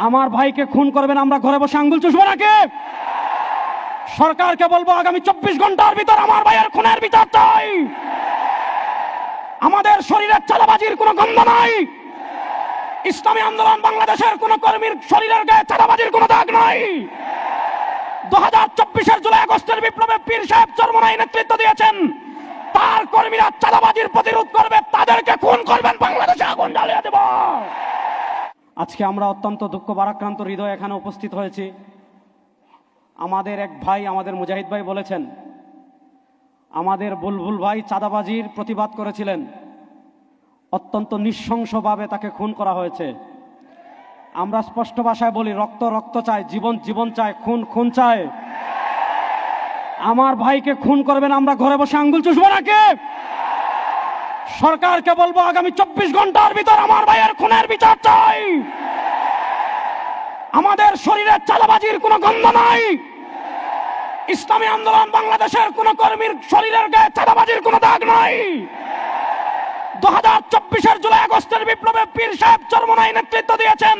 আমার ভাইকে খুন করবেন, আমরা ঘরে বসে আঙ্গুল চুষবো নাকি? সরকারকে বলবো আগামী 24 ঘন্টার ভিতর আমার ভাইয়ের খুনের বিচার চাই। আমাদের শরীরের চাঁদাবাজির কোনো গন্ধ নাই। ইসলামী আন্দোলন বাংলাদেশের কোন কর্মীর শরীরের গায়ে চাঁদাবাজির কোনো দাগ নাই। 2024-এর জুলাই আগস্টের বিপ্লবে পীর সাহেব চরমনাই নেতৃত্ব দিয়েছেন। তার কর্মীরা চাঁদাবাজির প্রতিরোধ করবে, তাদেরকে খুন করবেন, বাংলাদেশে আগুন জ্বালিয়ে দেব। আজকে আমরা অত্যন্ত দুঃখ ভারাক্রান্ত হৃদয় এখানে উপস্থিত হয়েছি। আমাদের এক ভাই, আমাদের মুজাহিদ ভাই বলেছেন, আমাদের বুলবুল ভাই চাঁদাবাজির প্রতিবাদ করেছিলেন, অত্যন্ত নৃশংসভাবে তাকে খুন করা হয়েছে। আমরা স্পষ্ট ভাষায় বলি, রক্ত রক্ত চায়, জীবন জীবন চায়, খুন খুন চায়। আমার ভাইকে খুন করবেন, আমরা ঘরে বসে আঙ্গুল চুষবো নাকি? সরকারকে বলবো আগামী 24 ঘন্টার ভিতর আমার ভাইয়ের খুনের বিচার চাই। আমাদের শরীরের চাঁদাবাজির কোনো গন্ধ নাই। ইসলামী আন্দোলন বাংলাদেশের কোন কর্মীর শরীরের গায়ে চাঁদাবাজির কোনো দাগ নাই। 2024-এর জুলাই আগস্টের বিপ্লবে পীর সাহেব চরমনাই নেতৃত্ব দিয়েছেন।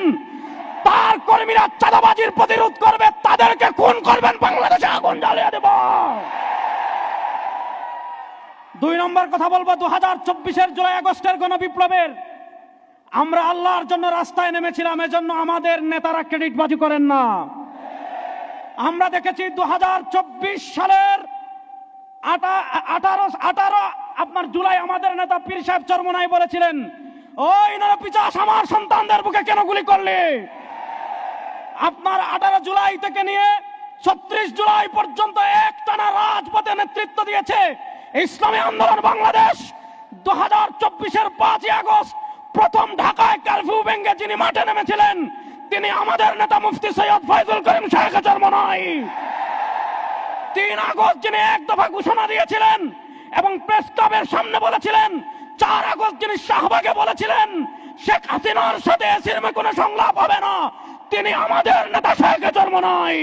তার কর্মীরা চাঁদাবাজির প্রতিরোধ করবে, তাদেরকে খুন করবেন, বাংলাদেশে আগুন জ্বালিয়ে দেব। 2 নম্বর কথা বলবো, 2024-এর জুলাই আগস্টের গণবিপ্লবের আমরা আল্লাহর জন্য রাস্তায় নেমেছিলাম, এজন্য আমাদের নেতারা ক্রেডিটবাজি করেন না। আমরা দেখেছি 2024 সালের 18 আপনার জুলাই আমাদের নেতা পীর সাহেব চরমনাই বলেছিলেন, ওই নরপিশাচ আমার সন্তানদের বুকে কেন গুলি করলে? আপনার 18 জুলাই থেকে নিয়ে 36 জুলাই পর্যন্ত একটানা রাজপথে নেতৃত্ব দিয়েছে ইসলামী আন্দোলন বাংলাদেশ। 2024-এর 5 আগস্ট প্রথম ঢাকায় কারফিউ ভেঙে যিনি মাঠে নেমেছিলেন, তিনি আমাদের নেতা মুফতি সৈয়দ ফয়জুল করিম শেখ চরমনাই। 3 আগস্ট যিনি এক দফা ঘোষণা দিয়েছিলেন এবং প্রেস ক্লাবের সামনে বলেছিলেন, 4 আগস্ট যিনি শাহবাগে বলেছিলেন শেখ হাসিনার সাথে এসিরমে কোনো সংলাপ হবে না, তিনি আমাদের নেতা শেখ চরমনাই।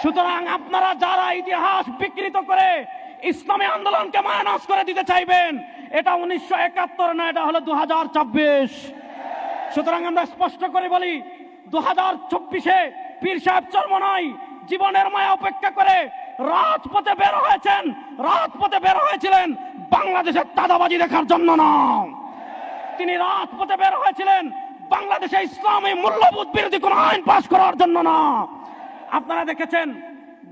সুতরাং আপনারা যারা ইতিহাস বিকৃত করে ইসলামী আন্দোলনকে মাইনাস করে দিতে চাইবেন, এটা 1971 না, এটা হলো 2024। সুতরাং আমরা স্পষ্ট করে বলি, 2024-এ পীর সাহেব চরমনাই জীবনের মায়া উপেক্ষা করে রাজপথে বের হয়েছেন। রাজপথে বের হয়েছিলেন বাংলাদেশের চাঁদাবাজি দেখার জন্য না, তিনি রাজপথে বের হয়েছিলেন বাংলাদেশে ইসলামী মূল্যবোধ বিরোধী কোন আইন পাশ করার জন্য না। আপনারা দেখেছেন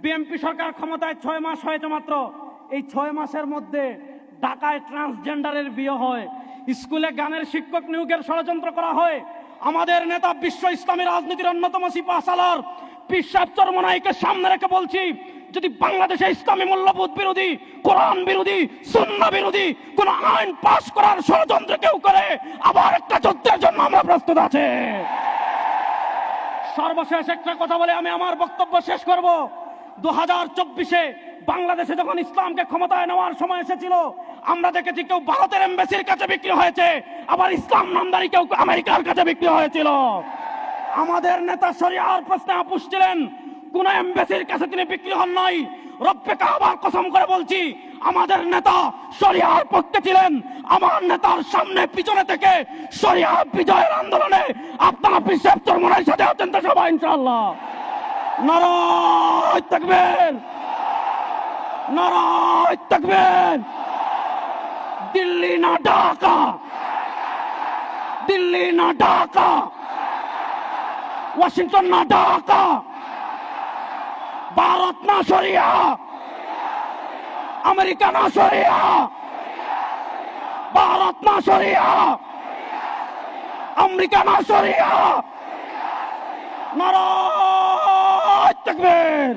বিএনপি সরকার ক্ষমতায় 6 মাস হয়েছে মাত্র। এই 6 মাসের মধ্যে ঢাকায় ট্রান্সজেন্ডারের বিয়ে হয়, স্কুলে গানের শিক্ষক নিয়োগের ষড়যন্ত্র করা হয়। আমাদের নেতা বিশ্ব ইসলামী রাজনীতির অন্যতম সিপাহসালার পীর সাহেব চরমনাইকে সামনে রেখে বলছি, যদি বাংলাদেশে ইসলামী মূল্যবোধ বিরোধী, কোরআন বিরোধী, সুন্নাহ বিরোধী কোন আইন পাশ করার ষড়যন্ত্র কেউ করে, আবার একটা যুদ্ধের জন্য আমরা প্রস্তুত আছি। সর্বশেষ একটা কথা বলে আমি আমার বক্তব্য শেষ করব। 2024-এ বাংলাদেশে যখন ইসলামকে ক্ষমতায় নেওয়ার সময় এসেছিল, আমরা দেখেছি কেউ ভারতের এমবাসির কাছে বিক্রি হয়েছে, আবার ইসলাম নামদারি কেউ আমেরিকার কাছে বিক্রি হয়েছিল। আমাদের নেতা শরিয়ার প্রশ্নে আপোষ ছিলেন, কোন এমবাসির কাছে তিনি বিক্রি হন নাই। রব্বে কাবার কসম করে বলছি, আমাদের নেতা শরিয়ার পক্ষে ছিলেন। আমার নেতার সামনে পিছনে থেকে শরিয়া বিজয়ের আন্দোলনে আপনারা পীর সাহেব চরমনাইর সাথে আছেন তো সবাই ইনশাআল্লাহ। নারায়ে তাকবীর, নারায়ে তাকবীর। দিল্লি না ঢাকা, দিল্লি না ঢাকা, ওয়াশিংটন না ঢাকা, ভারত না শরিয়া, আমেরিকা না শরিয়া, ভারত না শরিয়া, আমেরিকা না শরিয়া। নারায়ে তাকবীর।